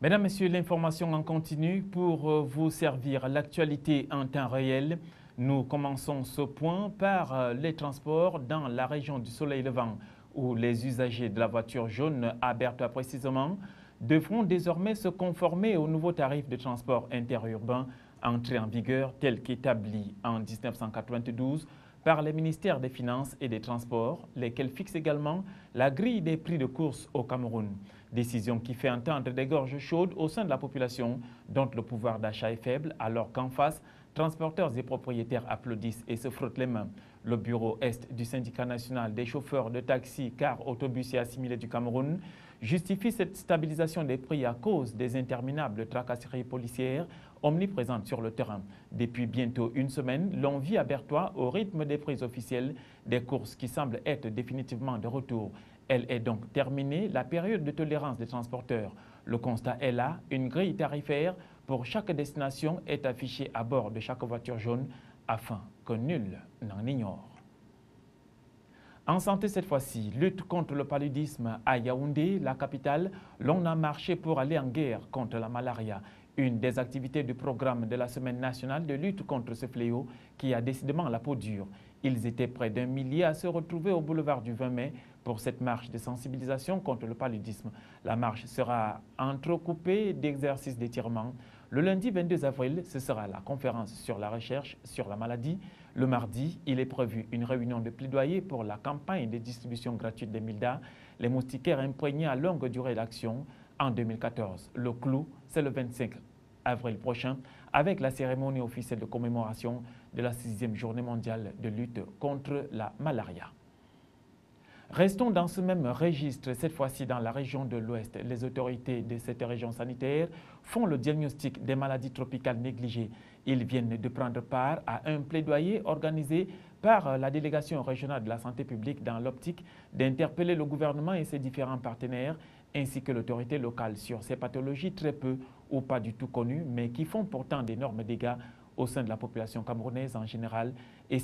Mesdames, Messieurs, l'information en continu pour vous servir l'actualité en temps réel. Nous commençons ce point par les transports dans la région du Soleil Levant où les usagers de la voiture jaune à Berthois précisément devront désormais se conformer aux nouveaux tarifs de transport interurbain entrés en vigueur tels qu'établis en 1992 par les ministères des Finances et des Transports, lesquels fixent également la grille des prix de course au Cameroun. Décision qui fait entendre des gorges chaudes au sein de la population dont le pouvoir d'achat est faible, alors qu'en face, transporteurs et propriétaires applaudissent et se frottent les mains. Le bureau Est du syndicat national des chauffeurs de taxi, cars, autobus et assimilés du Cameroun justifie cette stabilisation des prix à cause des interminables tracasseries policières omniprésentes sur le terrain. Depuis bientôt une semaine, l'on vit à Berthois au rythme des prix officiels des courses qui semblent être définitivement de retour. Elle est donc terminée, la période de tolérance des transporteurs. Le constat est là, une grille tarifaire pour chaque destination est affichée à bord de chaque voiture jaune afin que nul n'en ignore. En santé cette fois-ci, lutte contre le paludisme à Yaoundé, la capitale, l'on a marché pour aller en guerre contre la malaria. Une des activités du programme de la Semaine nationale de lutte contre ce fléau qui a décidément la peau dure. Ils étaient près d'1 millier à se retrouver au boulevard du 20 mai pour cette marche de sensibilisation contre le paludisme. La marche sera entrecoupée d'exercices d'étirement. Le lundi 22 avril, ce sera la conférence sur la recherche sur la maladie. Le mardi, il est prévu une réunion de plaidoyer pour la campagne de distribution gratuite des Milda, les moustiquaires imprégnés à longue durée d'action en 2014. Le clou, c'est le 25 avril prochain, avec la cérémonie officielle de commémoration de la 6e journée mondiale de lutte contre la malaria. Restons dans ce même registre, cette fois-ci dans la région de l'Ouest. Les autorités de cette région sanitaire font le diagnostic des maladies tropicales négligées. Ils viennent de prendre part à un plaidoyer organisé par la délégation régionale de la santé publique dans l'optique d'interpeller le gouvernement et ses différents partenaires ainsi que l'autorité locale sur ces pathologies très peu ou pas du tout connues mais qui font pourtant d'énormes dégâts au sein de la population camerounaise en général et